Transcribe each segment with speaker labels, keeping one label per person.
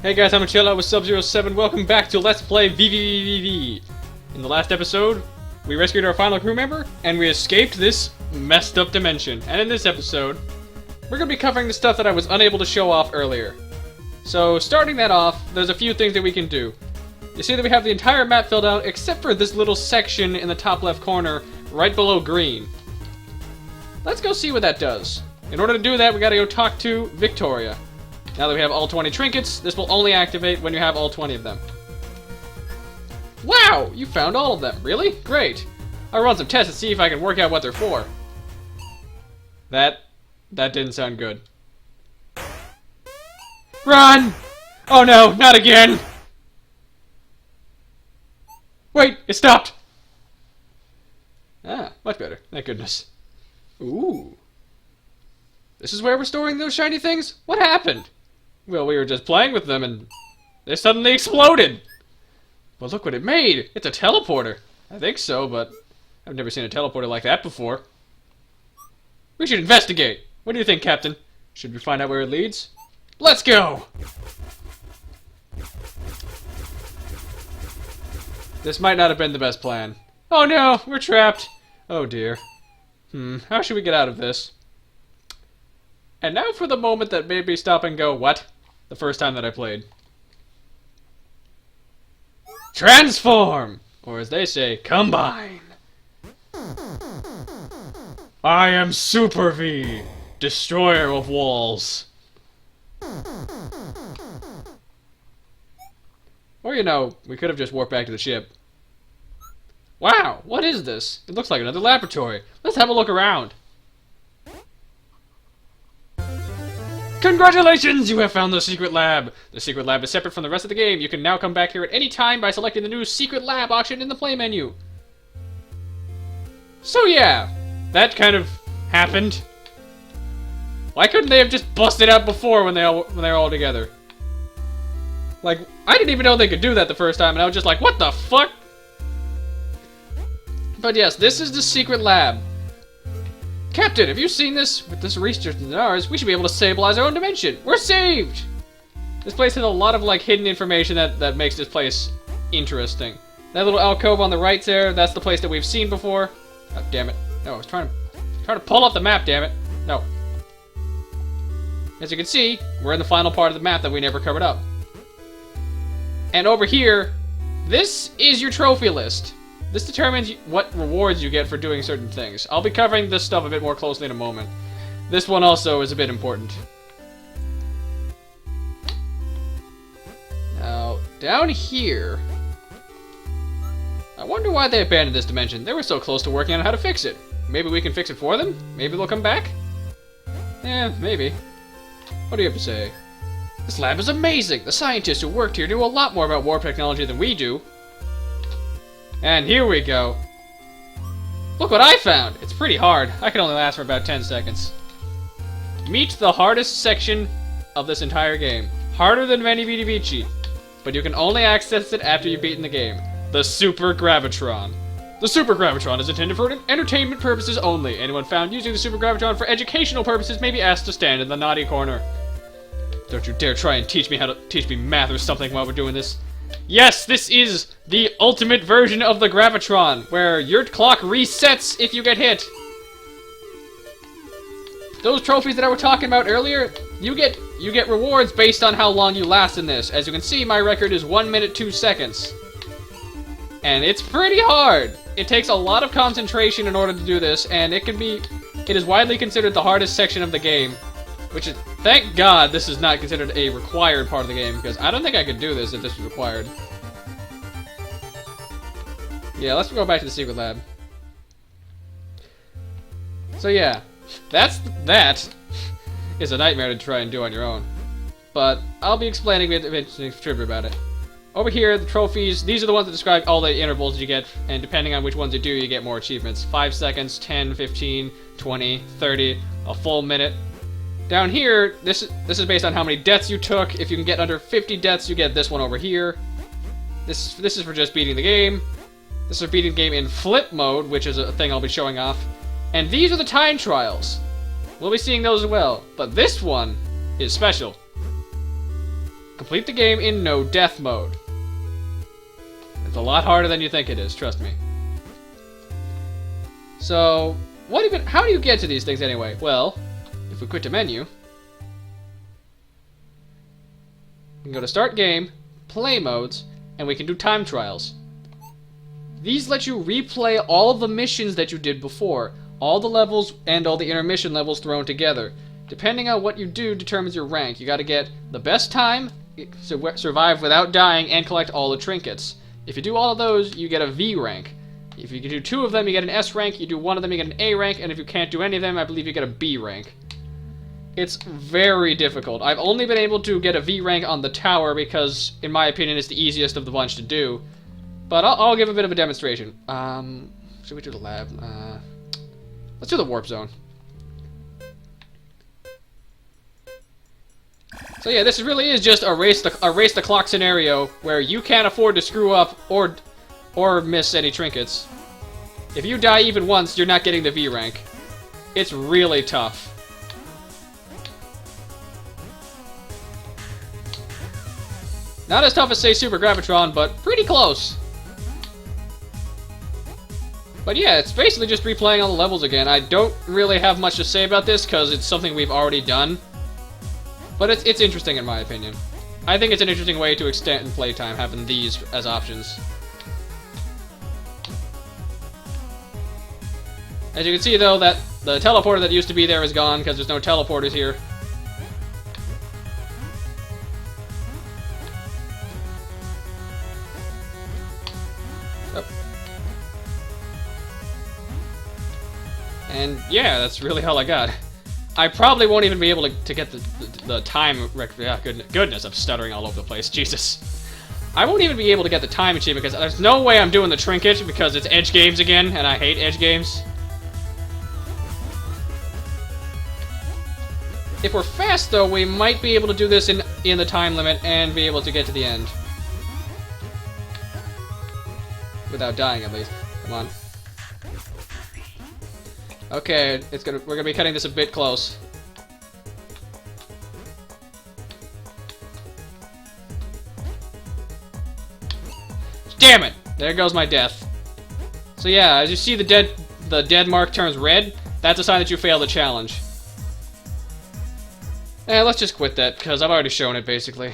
Speaker 1: Hey guys, I'm Untitled with Sub-07. Welcome back to Let's Play VVVVV. In the last episode, we rescued our final crew member, and we escaped this messed up dimension. And in this episode, we're going to be covering the stuff that I was unable to show off earlier. So, starting that off, there's a few things that we can do. You see that we have the entire map filled out, except for this little section in the top left corner, right below green. Let's go see what that does. In order to do that, we gotta go talk to Victoria. Now that we have all 20 trinkets, this will only activate when you have all 20 of them. Wow! You found all of them. Really? Great. I'll run some tests to see if I can work out what they're for. That didn't sound good. Run! Oh no, not again! Wait, it stopped! Ah, much better. Thank goodness. Ooh. This is where we're storing those shiny things? What happened? Well, we were just playing with them and they suddenly exploded! Well, look what it made! It's a teleporter! I think so, but I've never seen a teleporter like that before. We should investigate! What do you think, Captain? Should we find out where it leads? Let's go! This might not have been the best plan. Oh no, we're trapped! Oh dear. How should we get out of this? And now for the moment that made me stop and go, what? The first time that I played. Transform! Or as they say, combine! I am Super V, destroyer of walls. Or, you know, we could have just warped back to the ship. Wow, what is this? It looks like another laboratory. Let's have a look around. Congratulations! You have found the secret lab! The secret lab is separate from the rest of the game. You can now come back here at any time by selecting the new secret lab option in the play menu. So yeah, that kind of happened. Why couldn't they have just busted out before when they were all together? Like, I didn't even know they could do that the first time, and I was just like, what the fuck? But yes, this is the secret lab. Captain, have you seen this? With this research in ours, we should be able to stabilize our own dimension. We're saved! This place has a lot of, like, hidden information that makes this place interesting. That little alcove on the right there, that's the place that we've seen before. Oh, damn it. No, I was trying to pull up the map, damn it. No. As you can see, we're in the final part of the map that we never covered up. And over here, this is your trophy list. This determines what rewards you get for doing certain things. I'll be covering this stuff a bit more closely in a moment. This one also is a bit important. Now, down here... I wonder why they abandoned this dimension. They were so close to working on how to fix it. Maybe we can fix it for them? Maybe they'll come back? Eh, maybe. What do you have to say? This lab is amazing! The scientists who worked here do a lot more about warp technology than we do. And here we go. Look what I found! It's pretty hard. I can only last for about 10 seconds. Meet the hardest section of this entire game. Harder than VVVVV cheat. But you can only access it after you've beaten the game. The Super Gravitron. The Super Gravitron is intended for entertainment purposes only. Anyone found using the Super Gravitron for educational purposes may be asked to stand in the naughty corner. Don't you dare try and teach me math or something while we're doing this. Yes, this is the ultimate version of the Gravitron, where your clock resets if you get hit. Those trophies that I was talking about earlier, you get rewards based on how long you last in this. As you can see, my record is 1 minute 2 seconds. And it's pretty hard. It takes a lot of concentration in order to do this, and it is widely considered the hardest section of the game. Which is, thank God this is not considered a required part of the game, because I don't think I could do this if this was required. Yeah, let's go back to the secret lab. So yeah, that is a nightmare to try and do on your own. But I'll be explaining a bit trivia about it. Over here, the trophies, these are the ones that describe all the intervals you get, and depending on which ones you do, you get more achievements. 5 seconds, 10, 15, 20, 30, a full minute. Down here, this is based on how many deaths you took. If you can get under 50 deaths, you get this one over here. This is for just beating the game. This is for beating the game in flip mode, which is a thing I'll be showing off. And these are the time trials. We'll be seeing those as well. But this one is special. Complete the game in no death mode. It's a lot harder than you think it is, trust me. So, how do you get to these things anyway? Well, if we quit the menu, we can go to Start Game, Play Modes, and we can do Time Trials. These let you replay all of the missions that you did before, all the levels and all the intermission levels thrown together. Depending on what you do determines your rank. You gotta get the best time, survive without dying, and collect all the trinkets. If you do all of those, you get a V rank. If you can do 2 of them, you get an S rank. You do 1 of them, you get an A rank. And if you can't do any of them, I believe you get a B rank. It's very difficult. I've only been able to get a V rank on the tower because, in my opinion, it's the easiest of the bunch to do. But I'll give a bit of a demonstration. Should we do the lab? Let's do the warp zone. So yeah, this really is just a race the clock scenario where you can't afford to screw up or miss any trinkets. If you die even once, you're not getting the V rank. It's really tough. Not as tough as, say, Super Gravitron, but pretty close. But yeah, it's basically just replaying all the levels again. I don't really have much to say about this because it's something we've already done. But it's interesting in my opinion. I think it's an interesting way to extend playtime, having these as options. As you can see though, that the teleporter that used to be there is gone because there's no teleporters here. Oh. And yeah, that's really all I got. I probably won't even be able to get the time goodness, I'm stuttering all over the place. Jesus. I won't even be able to get the time achievement because there's no way I'm doing the trinket because it's edge games again, and I hate edge games. If we're fast though, we might be able to do this in the time limit and be able to get to the end. Without dying at least. Come on. Okay, we're gonna be cutting this a bit close. Damn it! There goes my death. So yeah, as you see the dead mark turns red, that's a sign that you failed the challenge. Let's just quit that, because I've already shown it, basically.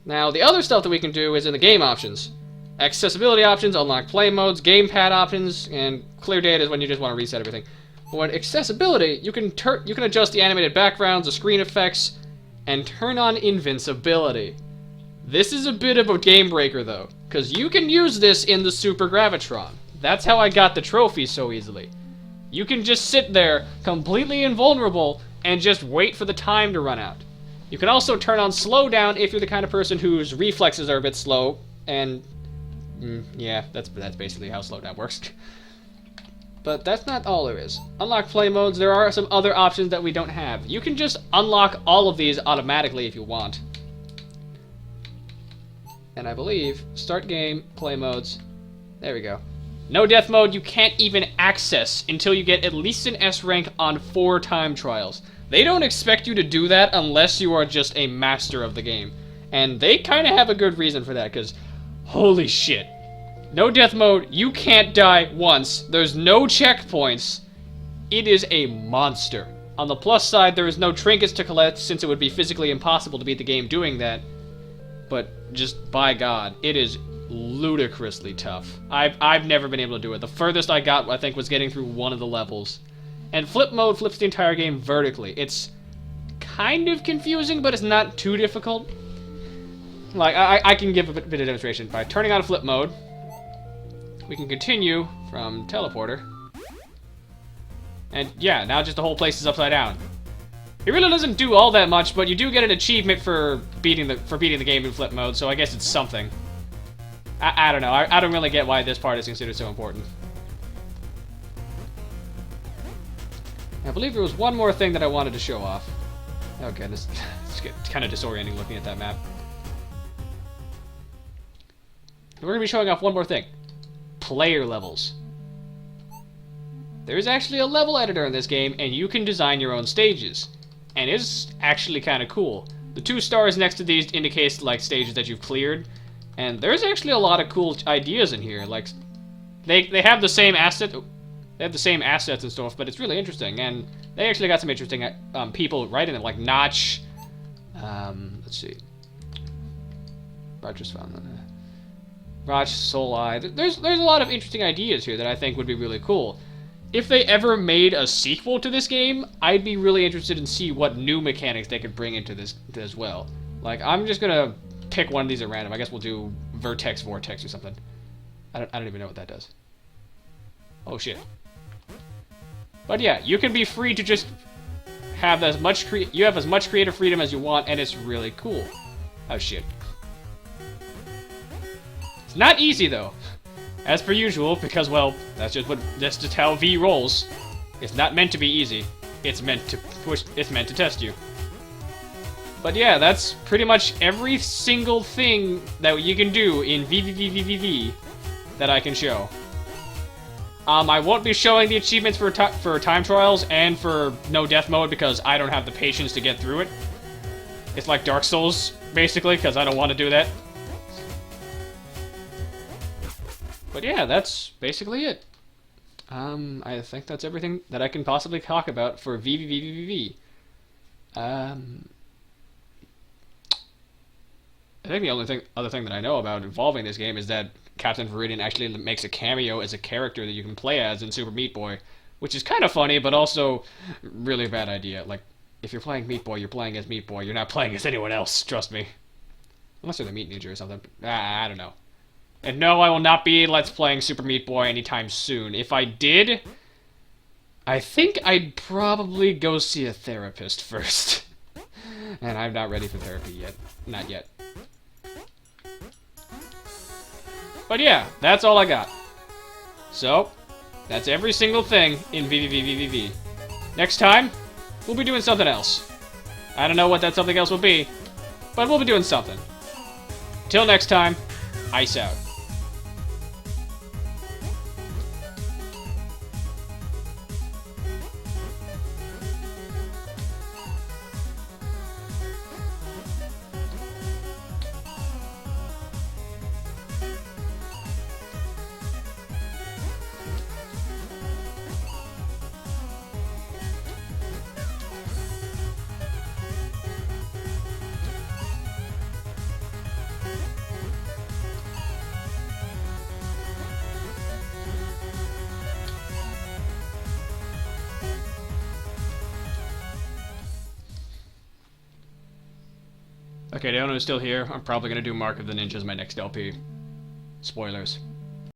Speaker 1: Now, the other stuff that we can do is in the game options. Accessibility options, unlock play modes, gamepad options, and clear data is when you just want to reset everything. But with accessibility, you can adjust the animated backgrounds, the screen effects, and turn on invincibility. This is a bit of a game breaker though, because you can use this in the Super Gravitron. That's how I got the trophy so easily. You can just sit there, completely invulnerable, and just wait for the time to run out. You can also turn on slowdown if you're the kind of person whose reflexes are a bit slow, and yeah, that's basically how slowdown works. But that's not all there is. Unlock play modes, there are some other options that we don't have. You can just unlock all of these automatically if you want. And I believe, start game, play modes, there we go. No death mode you can't even access until you get at least an S rank on 4 time trials. They don't expect you to do that unless you are just a master of the game. And they kind of have a good reason for that, because holy shit. No death mode, you can't die once, there's no checkpoints. It is a monster. On the plus side, there is no trinkets to collect since it would be physically impossible to beat the game doing that. But just by God, it is ludicrously tough. I've never been able to do it. The furthest I got, I think, was getting through one of the levels. And flip mode flips the entire game vertically. It's kind of confusing, but it's not too difficult. Like, I can give a bit of demonstration. By turning on flip mode, we can continue from teleporter. And yeah, now just the whole place is upside down. It really doesn't do all that much, but you do get an achievement for beating the game in flip mode, so I guess it's something. I don't know. I don't really get why this part is considered so important. I believe there was one more thing that I wanted to show off. Oh goodness, it's kind of disorienting looking at that map. We're going to be showing off one more thing. Player levels. There is actually a level editor in this game, and you can design your own stages. And it's actually kind of cool. The 2 stars next to these indicates like stages that you've cleared, and there's actually a lot of cool ideas in here. Like, they have the same asset, they have the same assets and stuff, but it's really interesting, and they actually got some interesting people writing it, like Notch. Let's see. Rogers found that. Raj, Soli. There's a lot of interesting ideas here that I think would be really cool. If they ever made a sequel to this game, I'd be really interested in see what new mechanics they could bring into this as well. Like, I'm just gonna pick one of these at random. I guess we'll do Vertex Vortex or something. I don't even know what that does. Oh shit. But yeah, you can be free to just have as much creative freedom as you want, and it's really cool. Oh shit. It's not easy though. As per usual, because, well, that's just how V rolls. It's not meant to be easy. It's meant to test you. But yeah, that's pretty much every single thing that you can do in VVVVVV that I can show. I won't be showing the achievements for time trials and for no death mode because I don't have the patience to get through it. It's like Dark Souls, basically, because I don't want to do that. But yeah, that's basically it. I think that's everything that I can possibly talk about for VVVVV. I think the only other thing that I know about involving this game is that Captain Viridian actually makes a cameo as a character that you can play as in Super Meat Boy, which is kind of funny, but also really a bad idea. Like, if you're playing Meat Boy, you're playing as Meat Boy. You're not playing as anyone else, trust me. Unless they're the Meat Ninja or something. I don't know. And no, I will not be Let's Playing Super Meat Boy anytime soon. If I did, I think I'd probably go see a therapist first. And I'm not ready for therapy yet. Not yet. But yeah, that's all I got. So, that's every single thing in VVVVVV. Next time, we'll be doing something else. I don't know what that something else will be, but we'll be doing something. Till next time, ice out. Okay, the owner is still here. I'm probably going to do Mark of the Ninja as my next LP. Spoilers.